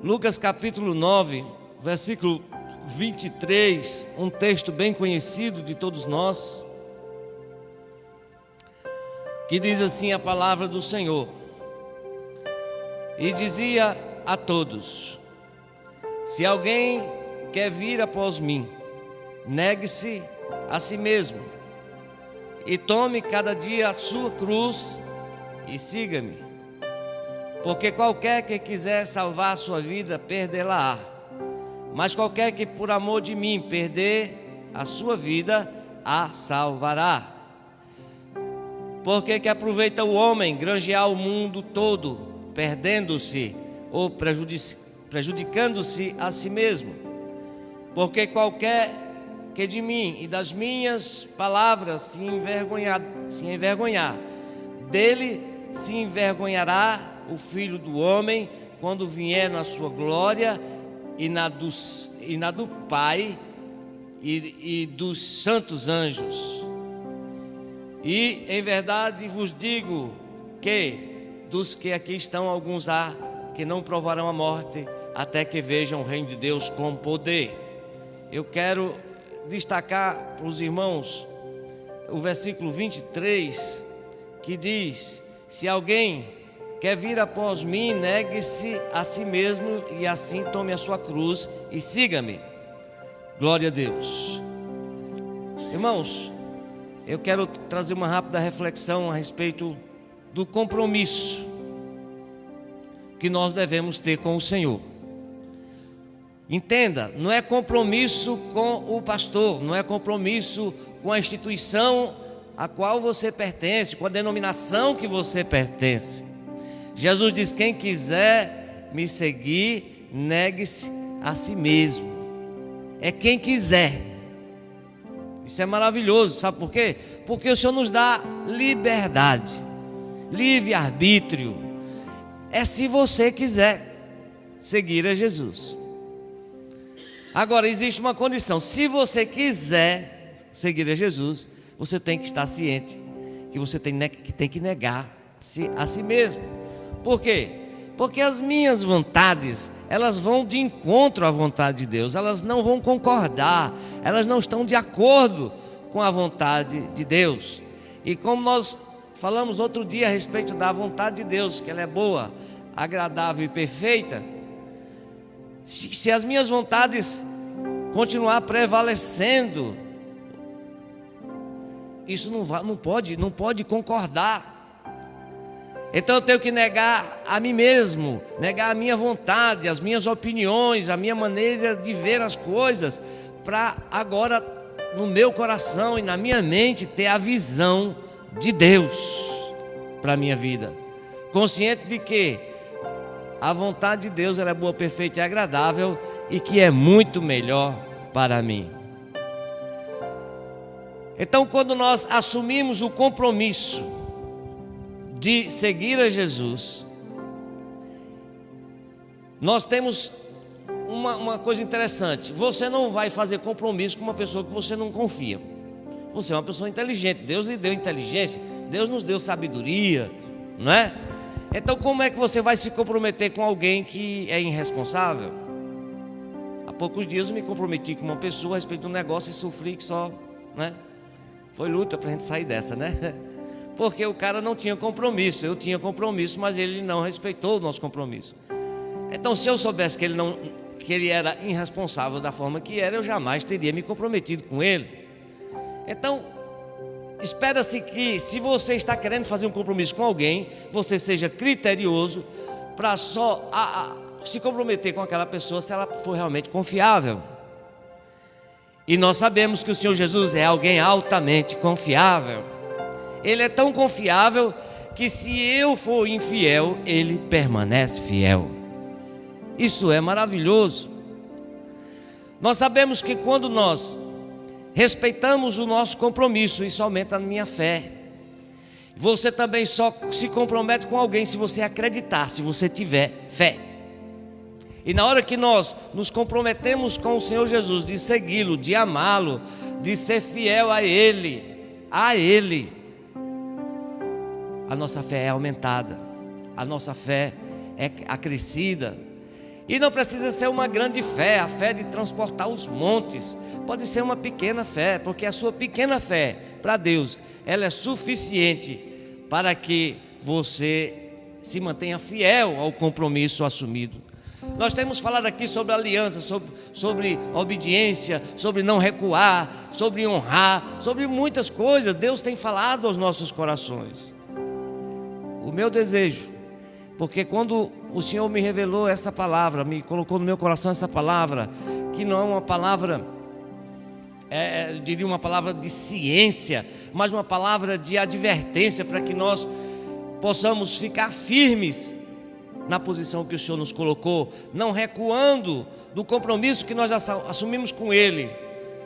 Lucas capítulo 9, versículo 23, um texto bem conhecido de todos nós, que diz assim a palavra do Senhor: e dizia a todos: se alguém quer vir após mim, negue-se a si mesmo e tome cada dia a sua cruz e siga-me. Porque qualquer que quiser salvar a sua vida, perdê-la-á. Mas qualquer que por amor de mim perder a sua vida, a salvará. Porque que aproveita o homem granjear o mundo todo, perdendo-se ou prejudicando-se a si mesmo? Porque qualquer que de mim e das minhas palavras se envergonhar, dele se envergonhará o Filho do Homem, quando vier na sua glória e na do Pai e dos santos anjos. E em verdade vos digo que dos que aqui estão, alguns há que não provarão a morte, até que vejam o reino de Deus com poder. Eu quero destacar para os irmãos o versículo 23, que diz: se alguém quer vir após mim, negue-se a si mesmo e assim tome a sua cruz e siga-me. Glória a Deus. Irmãos, eu quero trazer uma rápida reflexão a respeito do compromisso que nós devemos ter com o Senhor. Entenda, não é compromisso com o pastor, não é compromisso com a instituição a qual você pertence, com a denominação que você pertence. Jesus diz: quem quiser me seguir, negue-se a si mesmo. É quem quiser. Isso é maravilhoso, sabe por quê? Porque o Senhor nos dá liberdade, livre-arbítrio. É se você quiser seguir a Jesus. Agora, existe uma condição: se você quiser seguir a Jesus, você tem que estar ciente que você tem que negar-se a si mesmo. Por quê? Porque as minhas vontades, elas vão de encontro à vontade de Deus, elas não vão concordar, elas não estão de acordo com a vontade de Deus. E como nós falamos outro dia a respeito da vontade de Deus, que ela é boa, agradável e perfeita, se as minhas vontades continuar prevalecendo, isso não pode concordar. Então eu tenho que negar a mim mesmo, negar a minha vontade, as minhas opiniões, a minha maneira de ver as coisas, para agora no meu coração e na minha mente ter a visão de Deus para a minha vida, consciente de que a vontade de Deus ela é boa, perfeita e agradável, e que é muito melhor para mim. Então, quando nós assumimos o compromisso de seguir a Jesus, nós temos uma coisa interessante: você não vai fazer compromisso com uma pessoa que você não confia. Você é uma pessoa inteligente, Deus lhe deu inteligência, Deus nos deu sabedoria, não é? Então como é que você vai se comprometer com alguém que é irresponsável? Há poucos dias eu me comprometi com uma pessoa a respeito de um negócio e sofri que só, né? Foi luta para a gente sair dessa, né? Porque o cara não tinha compromisso, eu tinha compromisso, mas ele não respeitou o nosso compromisso. Então, se eu soubesse que ele era irresponsável da forma que era, eu jamais teria me comprometido com ele. Então, espera-se que, se você está querendo fazer um compromisso com alguém, você seja criterioso para só se comprometer com aquela pessoa se ela for realmente confiável. E nós sabemos que o Senhor Jesus é alguém altamente confiável. Ele é tão confiável que, se eu for infiel, ele permanece fiel. Isso é maravilhoso. Nós sabemos que quando nós respeitamos o nosso compromisso, isso aumenta a minha fé. Você também só se compromete com alguém se você acreditar, se você tiver fé. E na hora que nós nos comprometemos com o Senhor Jesus, de segui-lo, de amá-lo, de ser fiel a Ele, a nossa fé é aumentada, a nossa fé é acrescida. E não precisa ser uma grande fé, a fé de transportar os montes. Pode ser uma pequena fé, porque a sua pequena fé para Deus, ela é suficiente para que você se mantenha fiel ao compromisso assumido. Nós temos falado aqui sobre aliança, sobre obediência, sobre não recuar, sobre honrar, sobre muitas coisas. Deus tem falado aos nossos corações. O meu desejo, porque quando o Senhor me revelou essa palavra, me colocou no meu coração essa palavra, que não é uma palavra, eu diria uma palavra de ciência, mas uma palavra de advertência para que nós possamos ficar firmes na posição que o Senhor nos colocou, não recuando do compromisso que nós assumimos com Ele,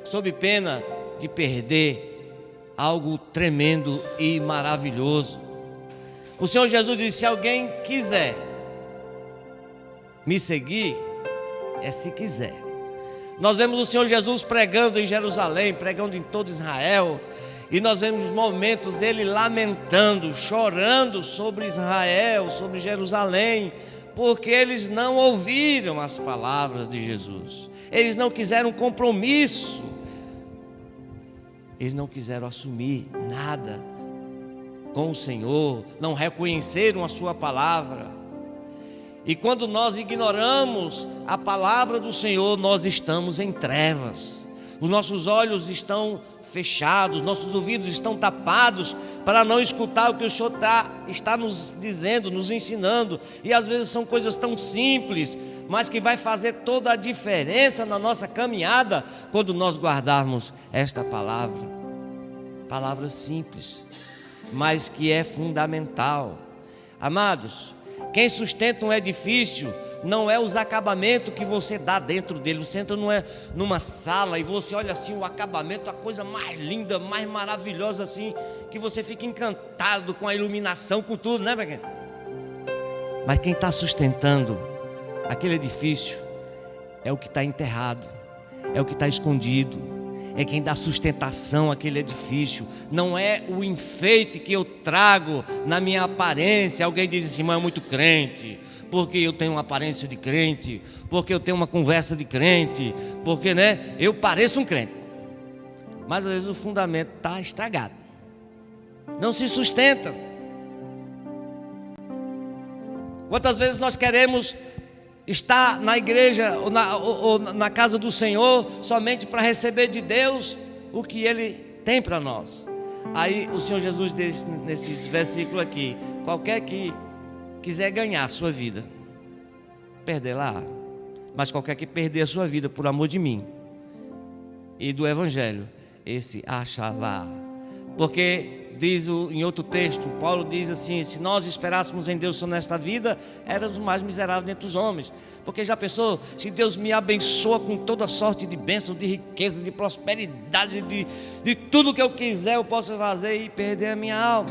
sob pena de perder algo tremendo e maravilhoso. O Senhor Jesus disse: se alguém quiser me seguir, é se quiser. Nós vemos o Senhor Jesus pregando em Jerusalém, pregando em todo Israel, e nós vemos os momentos dele lamentando, chorando sobre Israel, sobre Jerusalém, porque eles não ouviram as palavras de Jesus. Eles não quiseram compromisso. Eles não quiseram assumir nada com o Senhor, não reconheceram a sua palavra. E quando nós ignoramos a palavra do Senhor, nós estamos em trevas. Os nossos olhos estão fechados, nossos ouvidos estão tapados para não escutar o que o Senhor está nos dizendo, nos ensinando. E às vezes são coisas tão simples, mas que vai fazer toda a diferença na nossa caminhada quando nós guardarmos esta palavra. Palavra simples, mas que é fundamental. Amados, quem sustenta um edifício não é os acabamentos que você dá dentro dele. Você entra numa sala e você olha assim o acabamento, a coisa mais linda, mais maravilhosa assim, que você fica encantado com a iluminação, com tudo, né, pequeno? Mas quem está sustentando aquele edifício é o que está enterrado, é o que está escondido. É quem dá sustentação àquele edifício. Não é o enfeite que eu trago na minha aparência. Alguém diz assim: mas é muito crente, porque eu tenho uma aparência de crente, porque eu tenho uma conversa de crente, porque eu pareço um crente. Mas às vezes o fundamento está estragado, não se sustenta. Quantas vezes nós queremos estar na igreja ou na casa do Senhor somente para receber de Deus o que Ele tem para nós. Aí o Senhor Jesus diz nesses versículos aqui: qualquer que quiser ganhar a sua vida, perder-la, mas qualquer que perder a sua vida por amor de mim e do Evangelho, esse acha-la. Porque diz em outro texto, Paulo diz assim: se nós esperássemos em Deus só nesta vida, éramos os mais miseráveis dentre os homens. Porque já pensou, se Deus me abençoa com toda sorte de bênção, de riqueza, de prosperidade, de tudo que eu quiser, eu posso fazer e perder a minha alma.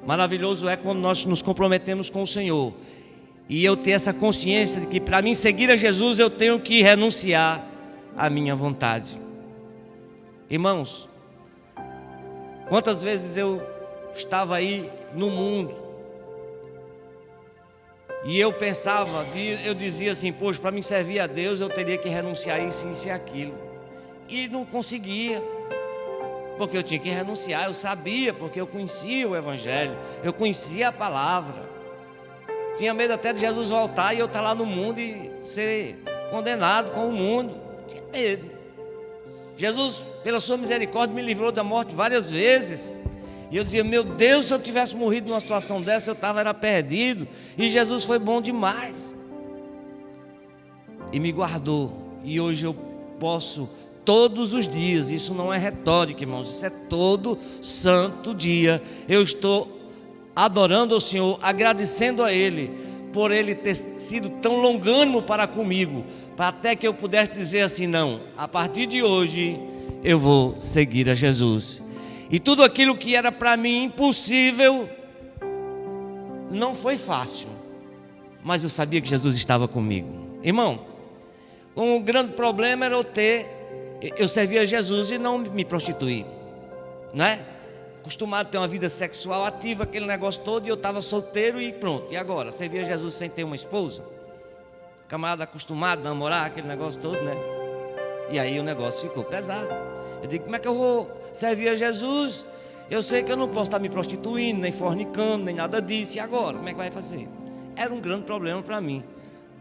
Maravilhoso é quando nós nos comprometemos com o Senhor, e eu ter essa consciência de que para mim seguir a Jesus eu tenho que renunciar à minha vontade. Irmãos, quantas vezes eu estava aí no mundo e eu pensava, eu dizia assim: poxa, para me servir a Deus eu teria que renunciar a isso e aquilo, e não conseguia, porque eu tinha que renunciar. Eu sabia, porque eu conhecia o Evangelho, eu conhecia a palavra. Tinha medo até de Jesus voltar e eu estar lá no mundo e ser condenado com o mundo. Tinha medo. Jesus, pela sua misericórdia, me livrou da morte várias vezes. E eu dizia: meu Deus, se eu tivesse morrido numa situação dessa, eu era perdido. E Jesus foi bom demais e me guardou. E hoje eu posso todos os dias, isso não é retórica, irmãos, isso é todo santo dia, eu estou adorando ao Senhor, agradecendo a Ele por Ele ter sido tão longânimo para comigo, para até que eu pudesse dizer assim: não, a partir de hoje eu vou seguir a Jesus. E tudo aquilo que era para mim impossível, não foi fácil, mas eu sabia que Jesus estava comigo. Irmão, um grande problema era eu servir a Jesus e não me prostituir, né? acostumado a ter uma vida sexual ativa, aquele negócio todo, e eu estava solteiro e pronto. E agora? Servia Jesus sem ter uma esposa? Camarada acostumado a namorar, aquele negócio todo, né? E aí o negócio ficou pesado. Eu digo, como é que eu vou servir a Jesus? Eu sei que eu não posso estar me prostituindo, nem fornicando, nem nada disso. E agora? Como é que vai fazer? Era um grande problema para mim.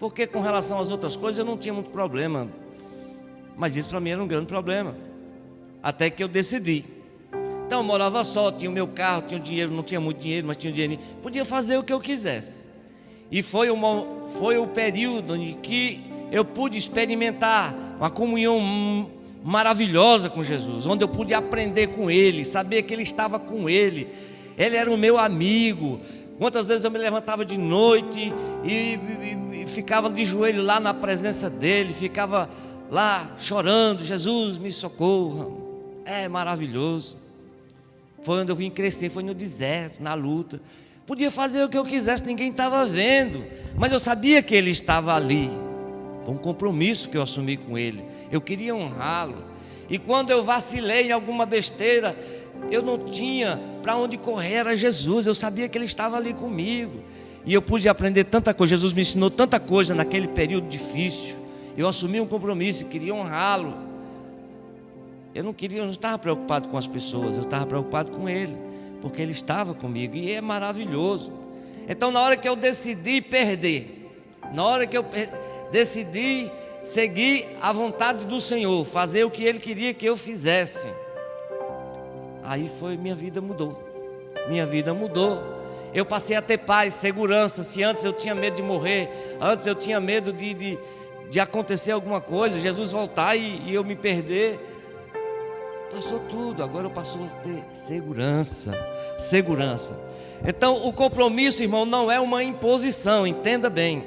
Porque com relação às outras coisas eu não tinha muito problema. Mas isso para mim era um grande problema. Até que eu decidi. Então eu morava só, tinha o meu carro, tinha o dinheiro, não tinha muito dinheiro, mas tinha o dinheiro. Podia fazer o que eu quisesse. E foi o período em que eu pude experimentar uma comunhão maravilhosa com Jesus, onde eu pude aprender com Ele, saber que Ele estava com Ele. Ele era o meu amigo. Quantas vezes eu me levantava de noite e ficava de joelho lá na presença dEle, ficava lá chorando, Jesus me socorra. É maravilhoso. Foi onde eu vim crescer, foi no deserto, na luta. Podia fazer o que eu quisesse, ninguém estava vendo, mas eu sabia que Ele estava ali. Foi um compromisso que eu assumi com Ele. Eu queria honrá-lo. E quando eu vacilei em alguma besteira, eu não tinha para onde correr, era Jesus. Eu sabia que Ele estava ali comigo. E eu pude aprender tanta coisa. Jesus me ensinou tanta coisa naquele período difícil. Eu assumi um compromisso e queria honrá-lo. Eu não estava preocupado com as pessoas, eu estava preocupado com Ele, porque Ele estava comigo, e é maravilhoso. Então na hora que eu decidi perder, na hora que eu decidi seguir a vontade do Senhor, fazer o que Ele queria que eu fizesse, aí minha vida mudou. Minha vida mudou. Eu passei a ter paz, segurança. Se antes eu tinha medo de morrer, antes eu tinha medo de acontecer alguma coisa, Jesus voltar e eu me perder, passou tudo. Agora eu passo a ter segurança. Então o compromisso, irmão, não é uma imposição, entenda bem.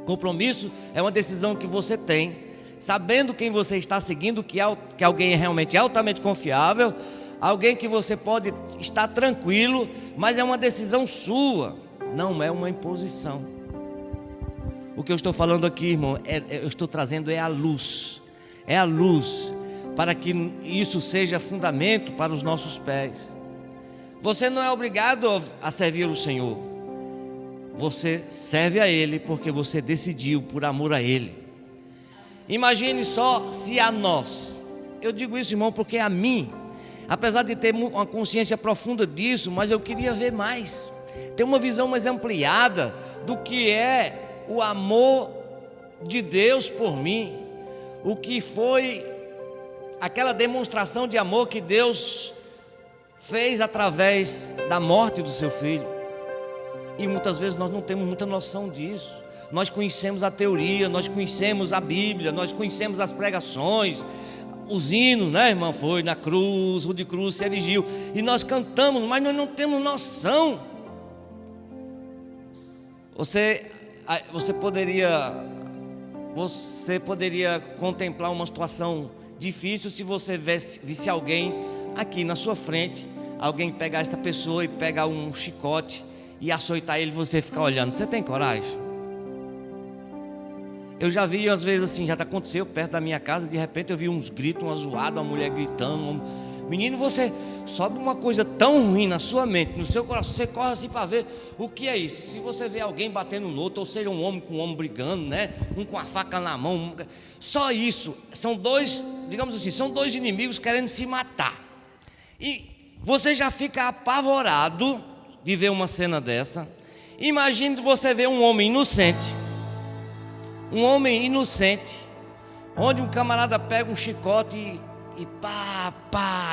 Compromisso é uma decisão que você tem, sabendo quem você está seguindo, que alguém é realmente altamente confiável, alguém que você pode estar tranquilo, mas é uma decisão sua, não é uma imposição. O que eu estou falando aqui, irmão, eu estou trazendo é a luz, para que isso seja fundamento para os nossos pés. Você não é obrigado a servir o Senhor, você serve a Ele porque você decidiu por amor a Ele. Imagine só se a nós, eu digo isso, irmão, porque a mim, apesar de ter uma consciência profunda disso, mas eu queria ver mais, ter uma visão mais ampliada do que é o amor de Deus por mim, o que foi aquela demonstração de amor que Deus fez através da morte do seu filho. E muitas vezes nós não temos muita noção disso. Nós conhecemos a teoria, nós conhecemos a Bíblia, nós conhecemos as pregações, os hinos, né, irmão? Foi na cruz, Rude Cruz se erigiu, e nós cantamos, mas nós não temos noção. Você poderia contemplar uma situação difícil se você visse alguém aqui na sua frente, alguém pegar esta pessoa e pegar um chicote e açoitar ele, você ficar olhando. Você tem coragem? Eu já vi às vezes assim, já aconteceu perto da minha casa, de repente eu vi uns gritos, uma zoada, uma mulher gritando. Menino, você sobe uma coisa tão ruim na sua mente, no seu coração, você corre assim para ver o que é isso. Se você vê alguém batendo no outro, ou seja, um homem com um homem brigando, né? Um com a faca na mão, só isso, são dois, digamos assim, são dois inimigos querendo se matar. E você já fica apavorado de ver uma cena dessa. Imagine você ver um homem inocente, onde um camarada pega um chicote e pá,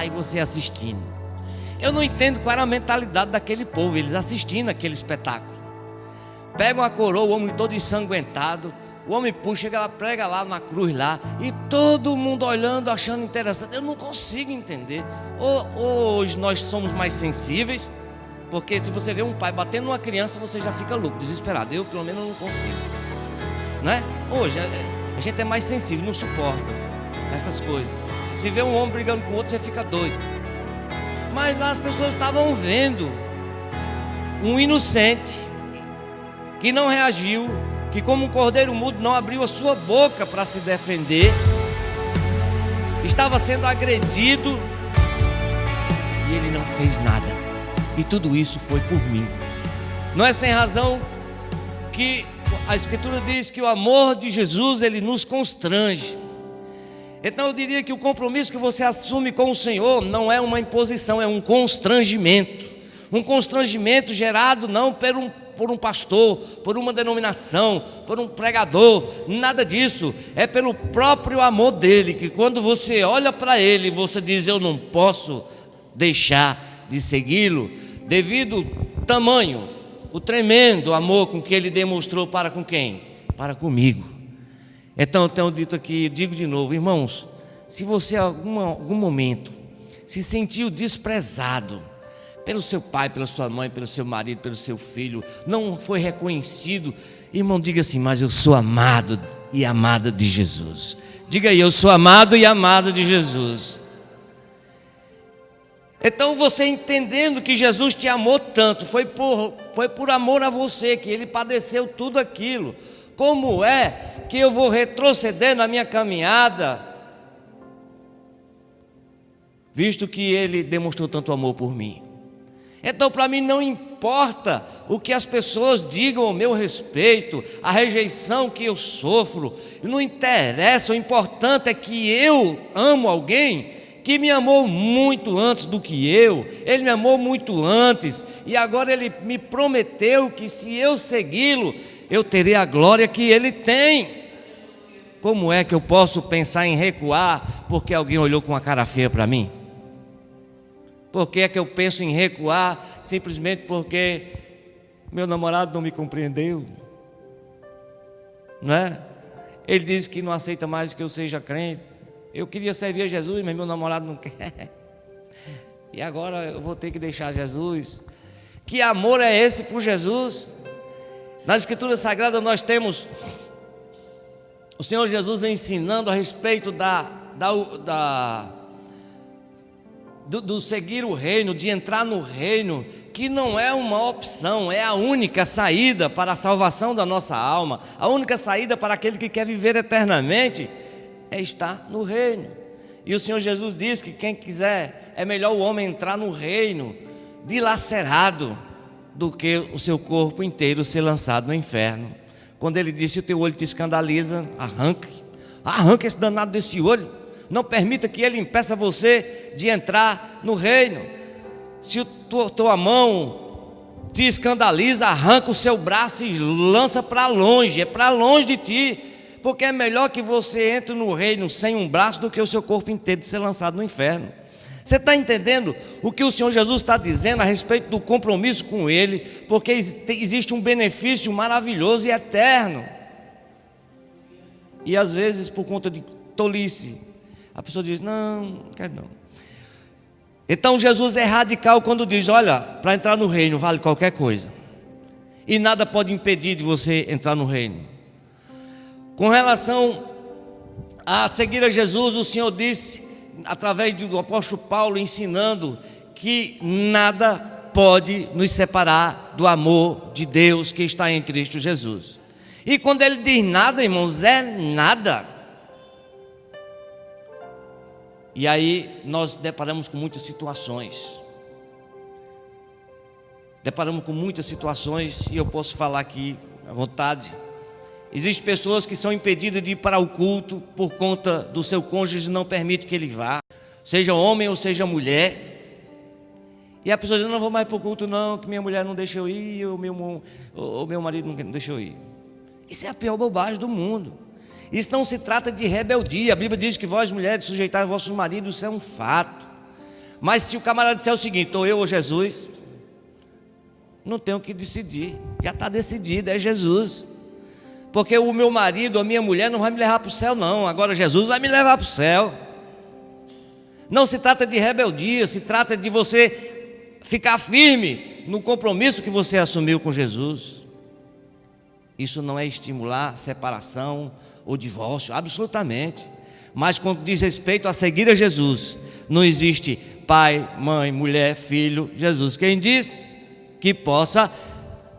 e você assistindo. Eu não entendo qual era a mentalidade daquele povo, eles assistindo aquele espetáculo. Pegam a coroa, o homem todo ensanguentado, o homem puxa, chega lá, prega lá na cruz lá, e todo mundo olhando, achando interessante. Eu não consigo entender. Hoje nós somos mais sensíveis, porque se você vê um pai batendo numa criança, você já fica louco, desesperado. Eu pelo menos não consigo, né? Hoje a gente é mais sensível, não suporta essas coisas. Se vê um homem brigando com o outro, você fica doido. Mas lá as pessoas estavam vendo um inocente que não reagiu, que como um cordeiro mudo não abriu a sua boca para se defender, estava sendo agredido, e e ele não fez nada. E tudo isso foi por mim. Não é sem razão que a Escritura diz que o amor de Jesus, ele nos constrange. Então eu diria que o compromisso que você assume com o Senhor não é uma imposição, é um constrangimento. Um constrangimento gerado não por um pastor, por uma denominação, por um pregador, nada disso. É pelo próprio amor dele, que quando você olha para ele, você diz: eu não posso deixar de segui-lo, devido ao tamanho, o tremendo amor com que ele demonstrou para com quem? Para comigo. Então eu tenho dito aqui, digo de novo, irmãos, se você em algum momento se sentiu desprezado pelo seu pai, pela sua mãe, pelo seu marido, pelo seu filho, não foi reconhecido, irmão, diga assim: mas eu sou amado e amada de Jesus. Diga aí: eu sou amado e amada de Jesus. Então você entendendo que Jesus te amou tanto, foi por amor a você que ele padeceu tudo aquilo. Como é que eu vou retroceder na minha caminhada, visto que ele demonstrou tanto amor por mim? Então para mim não importa o que as pessoas digam ao meu respeito, a rejeição que eu sofro, não interessa, o importante é que eu amo alguém que me amou muito antes do que eu, ele me amou muito antes, e agora ele me prometeu que se eu segui-lo, eu terei a glória que ele tem. Como é que eu posso pensar em recuar porque alguém olhou com uma cara feia para mim? Por que é que eu penso em recuar simplesmente porque meu namorado não me compreendeu? Não é? Ele diz que não aceita mais que eu seja crente. Eu queria servir a Jesus, mas meu namorado não quer. E agora eu vou ter que deixar Jesus. Que amor é esse por Jesus? Na Escritura Sagrada nós temos o Senhor Jesus ensinando a respeito do seguir o reino, de entrar no reino, que não é uma opção, é a única saída para a salvação da nossa alma. A única saída para aquele que quer viver eternamente é estar no reino. E o Senhor Jesus diz que quem quiser, é melhor o homem entrar no reino dilacerado do que o seu corpo inteiro ser lançado no inferno. Quando ele disse: o teu olho te escandaliza, arranque esse danado desse olho, não permita que ele impeça você de entrar no reino. Se tua mão te escandaliza, arranca o seu braço e lança para longe, é para longe de ti, porque é melhor que você entre no reino sem um braço do que o seu corpo inteiro de ser lançado no inferno. Você está entendendo o que o Senhor Jesus está dizendo a respeito do compromisso com Ele? Porque existe um benefício maravilhoso e eterno. E às vezes, por conta de tolice, a pessoa diz: não quero não. Então Jesus é radical quando diz: olha, para entrar no reino vale qualquer coisa, e nada pode impedir de você entrar no reino. Com relação a seguir a Jesus, o Senhor disse, através do apóstolo Paulo, ensinando que nada pode nos separar do amor de Deus que está em Cristo Jesus. E quando ele diz nada, irmãos, é nada. E aí nós deparamos com muitas situações. E eu posso falar aqui à vontade. Existem pessoas que são impedidas de ir para o culto por conta do seu cônjuge não permite que ele vá, seja homem ou seja mulher. E a pessoa diz: não vou mais para o culto não, que minha mulher não deixa eu ir, ou meu marido não deixa eu ir. Isso é a pior bobagem do mundo. Isso não se trata de rebeldia. A Bíblia diz que vós mulheres sujeitai vossos maridos, isso é um fato. Mas se o camarada disser o seguinte: ou eu ou Jesus, não tenho que decidir, já está decidido, é Jesus. Porque o meu marido, a minha mulher não vai me levar para o céu não, agora Jesus vai me levar para o céu. Não se trata de rebeldia, se trata de você ficar firme no compromisso que você assumiu com Jesus. Isso não é estimular separação ou divórcio, absolutamente. Mas quando diz respeito a seguir a Jesus, não existe pai, mãe, mulher, filho, Jesus. Quem diz que possa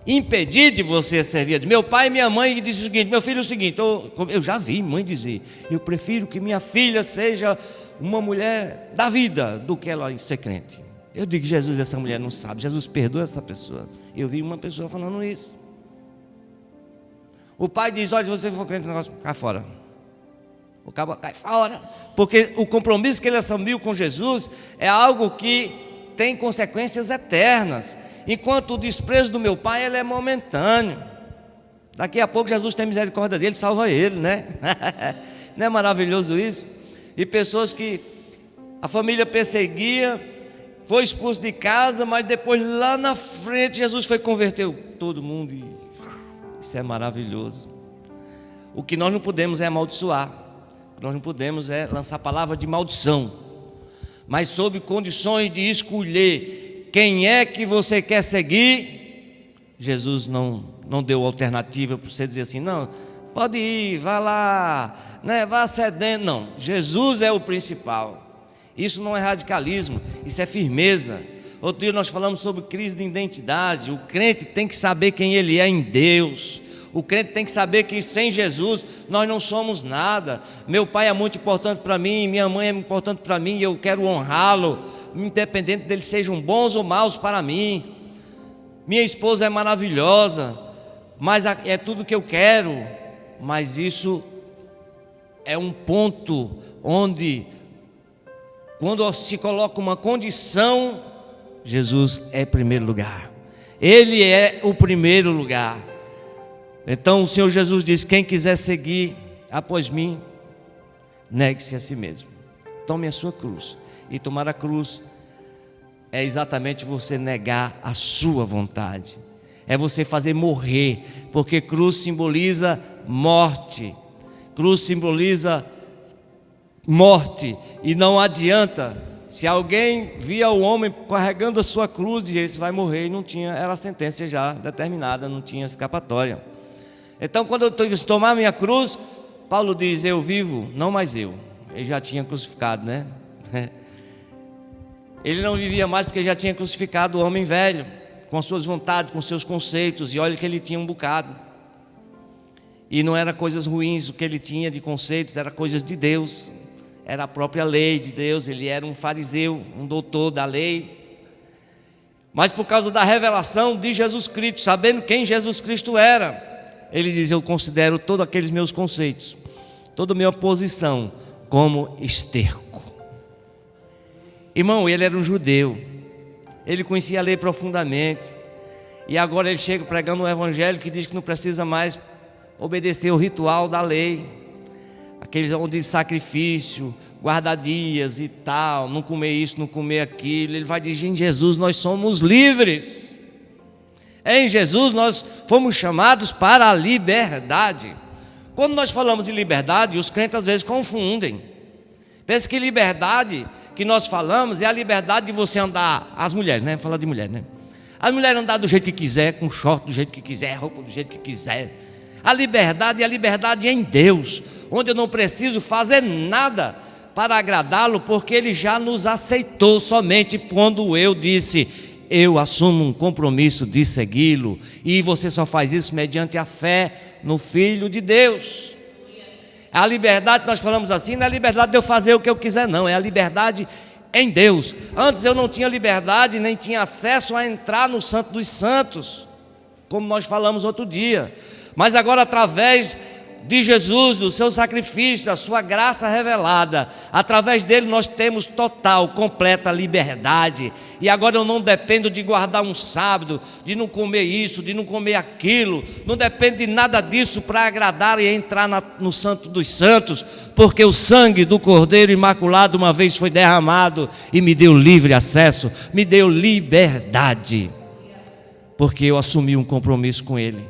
impedir de você servir a Deus? Meu pai e minha mãe disse o seguinte: meu filho, é o seguinte, eu já vi mãe dizer: eu prefiro que minha filha seja uma mulher da vida do que ela ser crente. Eu digo, Jesus, essa mulher não sabe. Jesus, perdoa essa pessoa. Eu vi uma pessoa falando isso. O pai diz, olha, se você for crente, o negócio cai fora. O cabo cai fora. Porque o compromisso que ele assumiu com Jesus é algo que tem consequências eternas. Enquanto o desprezo do meu pai, ele é momentâneo. Daqui a pouco Jesus tem misericórdia dele, salva ele, né? Não é maravilhoso isso? E pessoas que a família perseguia, foi expulso de casa, mas depois lá na frente Jesus foi converter todo mundo. E isso é maravilhoso. O que nós não podemos é amaldiçoar. O que nós não podemos é lançar palavra de maldição. Mas sob condições de escolher quem é que você quer seguir, Jesus não deu alternativa para você dizer assim, não, pode ir, vá lá, né, vá cedendo. Não, Jesus é o principal. Isso não é radicalismo, isso é firmeza. Outro dia nós falamos sobre crise de identidade. O crente tem que saber quem ele é em Deus. O crente tem que saber que sem Jesus nós não somos nada. Meu pai é muito importante para mim, minha mãe é importante para mim, e eu quero honrá-lo, independente deles sejam bons ou maus para mim. Minha esposa é maravilhosa, mas é tudo que eu quero. Mas isso é um ponto onde, quando se coloca uma condição, Jesus é primeiro lugar. Ele é o primeiro lugar. Então o Senhor Jesus diz, quem quiser seguir após mim, negue-se a si mesmo. Tome a sua cruz. E tomar a cruz é exatamente você negar a sua vontade. É você fazer morrer, porque cruz simboliza morte. Cruz simboliza morte. E não adianta, se alguém via o homem carregando a sua cruz, dizia, esse vai morrer, e não tinha, era a sentença já determinada, não tinha escapatória. Então quando eu tenho que tomar a minha cruz, Paulo diz, eu vivo, não mais eu. Ele já tinha crucificado, né? Ele não vivia mais porque já tinha crucificado o homem velho, com as suas vontades, com seus conceitos, e olha que ele tinha um bocado. E não era coisas ruins o que ele tinha de conceitos, era coisas de Deus. Era a própria lei de Deus, ele era um fariseu, um doutor da lei. Mas por causa da revelação de Jesus Cristo, sabendo quem Jesus Cristo era, ele diz, eu considero todos aqueles meus conceitos, toda a minha posição como esterco. Irmão, ele era um judeu, ele conhecia a lei profundamente, e agora ele chega pregando um evangelho que diz que não precisa mais obedecer o ritual da lei, aqueles onde sacrifício, guardar dias e tal, não comer isso, não comer aquilo. Ele vai dizer, em Jesus nós somos livres. Em Jesus nós fomos chamados para a liberdade. Quando nós falamos em liberdade, os crentes às vezes confundem. Pensa que liberdade que nós falamos é a liberdade de você andar, as mulheres, né? Falar de mulher, né? As mulheres andar do jeito que quiser, com short do jeito que quiser, roupa do jeito que quiser. A liberdade é a liberdade em Deus, onde eu não preciso fazer nada para agradá-lo, porque Ele já nos aceitou somente quando eu disse, eu assumo um compromisso de segui-lo, e você só faz isso mediante a fé no Filho de Deus. A liberdade que nós falamos assim, não é a liberdade de eu fazer o que eu quiser, não, é a liberdade em Deus. Antes eu não tinha liberdade, nem tinha acesso a entrar no Santo dos Santos, como nós falamos outro dia. Mas agora, através de Jesus, do seu sacrifício, da sua graça revelada, através dele nós temos total, completa liberdade. E agora eu não dependo de guardar um sábado, de não comer isso, de não comer aquilo, não dependo de nada disso para agradar e entrar no Santo dos Santos, porque o sangue do Cordeiro Imaculado uma vez foi derramado e me deu livre acesso, me deu liberdade, porque eu assumi um compromisso com ele,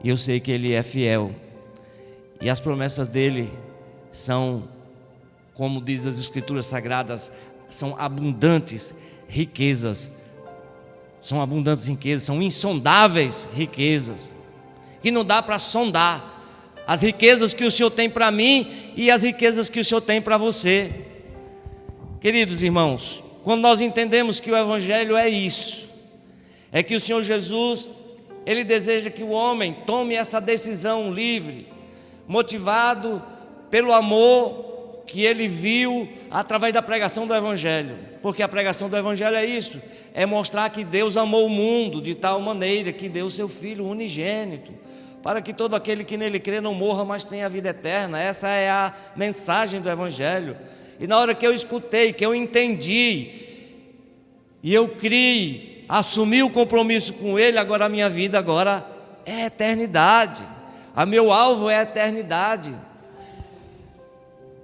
e eu sei que ele é fiel. E as promessas dele são, como diz as Escrituras Sagradas, são abundantes riquezas. São abundantes riquezas, são insondáveis riquezas, que não dá para sondar. As riquezas que o Senhor tem para mim e as riquezas que o Senhor tem para você. Queridos irmãos, quando nós entendemos que o Evangelho é isso, é que o Senhor Jesus, Ele deseja que o homem tome essa decisão livre, motivado pelo amor que ele viu através da pregação do Evangelho, porque a pregação do Evangelho é isso, é mostrar que Deus amou o mundo de tal maneira que deu o seu Filho unigênito, para que todo aquele que nele crê não morra, mas tenha a vida eterna. Essa é a mensagem do Evangelho. E na hora que eu escutei, que eu entendi, e eu criei, assumi o compromisso com Ele, agora a minha vida agora é eternidade, a meu alvo é a eternidade.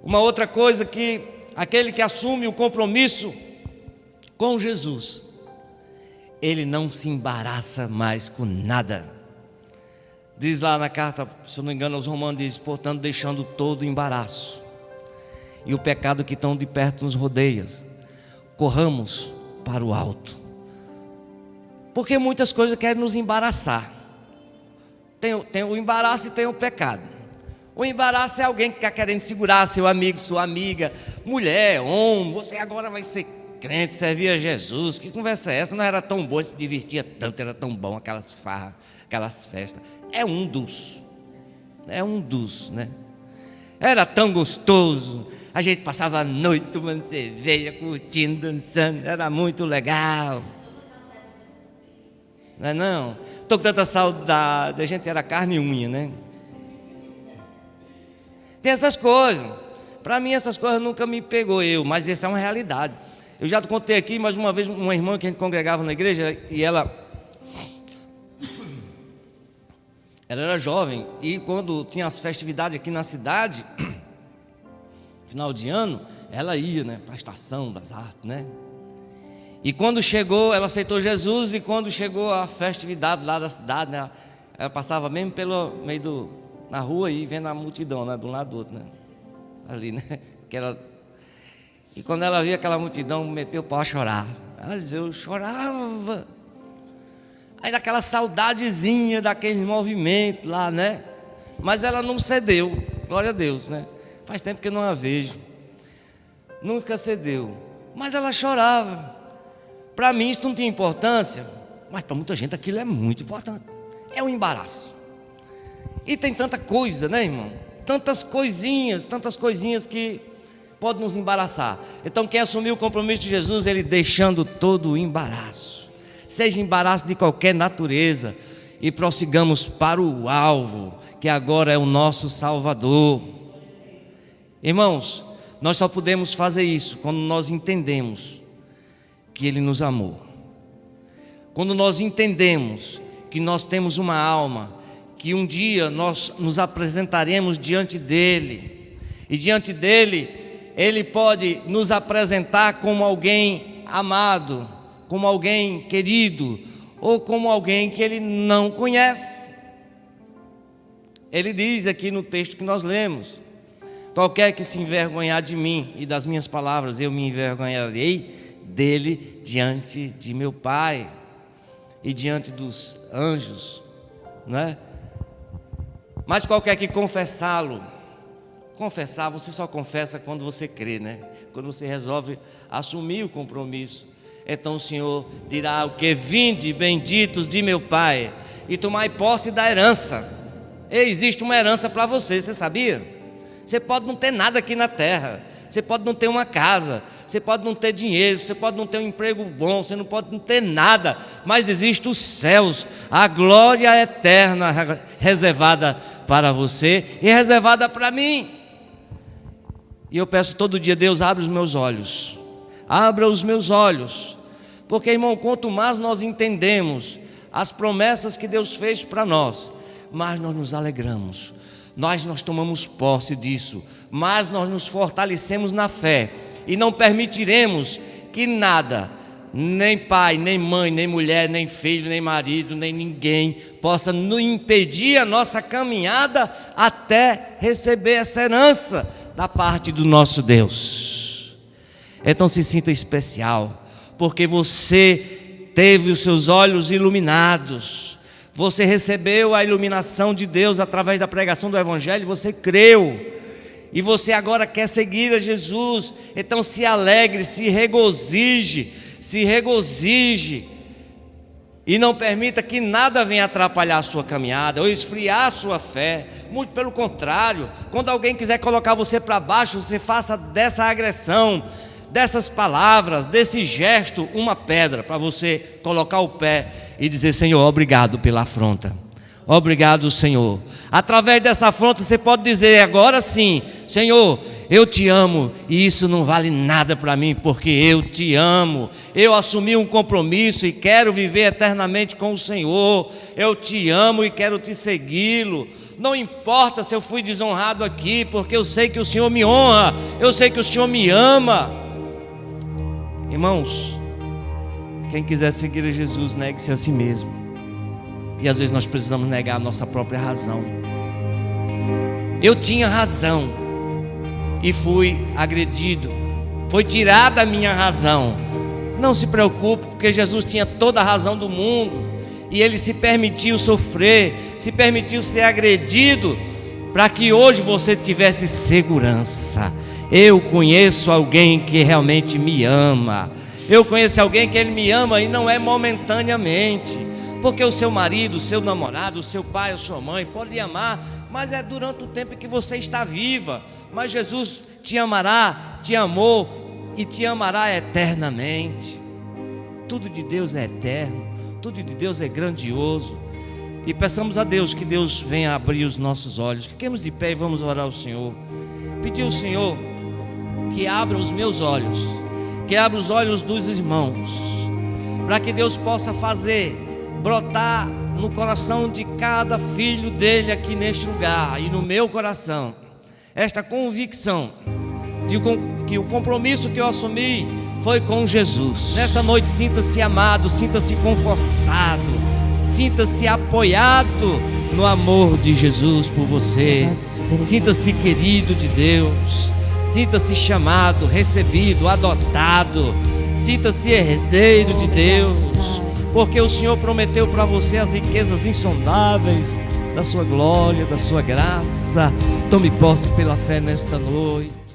Uma outra coisa que aquele que assume o compromisso com Jesus, ele não se embaraça mais com nada. Diz lá na carta, se eu não me engano, aos Romanos, diz: portanto, deixando todo o embaraço e o pecado que tão de perto nos rodeia, corramos para o alto. Porque muitas coisas querem nos embaraçar. Tem o embaraço e tem o pecado. O embaraço é alguém que está querendo segurar seu amigo, sua amiga, mulher, homem. Você agora vai ser crente, servir a Jesus. Que conversa é essa? Não era tão boa, se divertia tanto, era tão bom aquelas farras, aquelas festas. É um dos, né? Era tão gostoso. A gente passava a noite tomando cerveja, curtindo, dançando. Era muito legal. Não é não? Estou com tanta saudade. A gente era carne e unha, né? Tem essas coisas. Para mim essas coisas nunca me pegou mas essa é uma realidade. Eu já te contei aqui mais uma vez uma irmã que a gente congregava na igreja, e ela era jovem, e quando tinha as festividades aqui na cidade, final de ano, ela ia, né, para a estação das artes, né? E quando chegou, ela aceitou Jesus, e quando chegou a festividade lá da cidade, né, ela passava mesmo pelo meio na rua e vendo a multidão, né, de um lado do outro, né? Ali, né? E quando ela via aquela multidão, meteu o pau a chorar. Ela dizia: eu chorava. Aí daquela saudadezinha daquele movimento lá, né? Mas ela não cedeu, glória a Deus, né? Faz tempo que eu não a vejo. Nunca cedeu. Mas ela chorava. Para mim isso não tinha importância, mas para muita gente aquilo é muito importante. É um embaraço. E tem tanta coisa, né, irmão? Tantas coisinhas que podem nos embaraçar. Então quem assumiu o compromisso de Jesus, ele deixando todo o embaraço, seja embaraço de qualquer natureza, e prossigamos para o alvo, que agora é o nosso Salvador. Irmãos, nós só podemos fazer isso quando nós entendemos que Ele nos amou, quando nós entendemos que nós temos uma alma, que um dia nós nos apresentaremos diante dEle, e diante dEle, Ele pode nos apresentar como alguém amado, como alguém querido, ou como alguém que Ele não conhece. Ele diz aqui no texto que nós lemos: qualquer que se envergonhar de mim e das minhas palavras, eu me envergonharei dele diante de meu Pai e diante dos anjos, né? Mas qualquer que confessá-lo, confessar, você só confessa quando você crê, né? Quando você resolve assumir o compromisso. Então o Senhor dirá: o que? Vinde, benditos de meu Pai, e tomai posse da herança. Existe uma herança para você, você sabia? Você pode não ter nada aqui na terra, você pode não ter uma casa, você pode não ter dinheiro, você pode não ter um emprego bom, você não pode não ter nada, mas existe os céus, a glória eterna reservada para você e reservada para mim. E eu peço todo dia: Deus, abre os meus olhos, abra os meus olhos, porque, irmão, quanto mais nós entendemos as promessas que Deus fez para nós, mais nós nos alegramos, nós tomamos posse disso, mas nós nos fortalecemos na fé e não permitiremos que nada, nem pai, nem mãe, nem mulher, nem filho, nem marido, nem ninguém possa nos impedir a nossa caminhada até receber essa herança da parte do nosso Deus. Então se sinta especial, porque você teve os seus olhos iluminados, você recebeu a iluminação de Deus através da pregação do Evangelho, você creu, e você agora quer seguir a Jesus. Então se alegre, se regozije, E não permita que nada venha atrapalhar a sua caminhada ou esfriar a sua fé. Muito pelo contrário, quando alguém quiser colocar você para baixo, você faça dessa agressão, dessas palavras, desse gesto, uma pedra para você colocar o pé e dizer: Senhor, obrigado pela afronta. Obrigado, Senhor. Através dessa afronta você pode dizer agora sim: Senhor, eu te amo e isso não vale nada para mim, porque eu te amo. Eu assumi um compromisso e quero viver eternamente com o Senhor. Eu te amo e quero te segui-lo. Não importa se eu fui desonrado aqui, porque eu sei que o Senhor me honra. Eu sei que o Senhor me ama. Irmãos, quem quiser seguir a Jesus, negue-se a si mesmo. E às vezes nós precisamos negar a nossa própria razão. Eu tinha razão e fui agredido, foi tirada a minha razão. Não se preocupe, porque Jesus tinha toda a razão do mundo, e Ele se permitiu sofrer, se permitiu ser agredido, para que hoje você tivesse segurança. Eu conheço alguém que realmente me ama. Eu conheço alguém que Ele me ama, e não é momentaneamente, porque o seu marido, o seu namorado, o seu pai, a sua mãe pode lhe amar, mas é durante o tempo que você está viva. Mas Jesus te amará, te amou e te amará eternamente. Tudo de Deus é eterno, tudo de Deus é grandioso. E peçamos a Deus que Deus venha abrir os nossos olhos. Fiquemos de pé e vamos orar ao Senhor. Pedir ao Senhor que abra os meus olhos, que abra os olhos dos irmãos, para que Deus possa fazer brotar no coração de cada filho dele aqui neste lugar e no meu coração esta convicção de que o compromisso que eu assumi foi com Jesus. Nesta noite, sinta-se amado, sinta-se confortado, sinta-se apoiado no amor de Jesus por você. Sinta-se querido de Deus, sinta-se chamado, recebido, adotado, sinta-se herdeiro de Deus, porque o Senhor prometeu para você as riquezas insondáveis da sua glória, da sua graça. Tome posse pela fé nesta noite.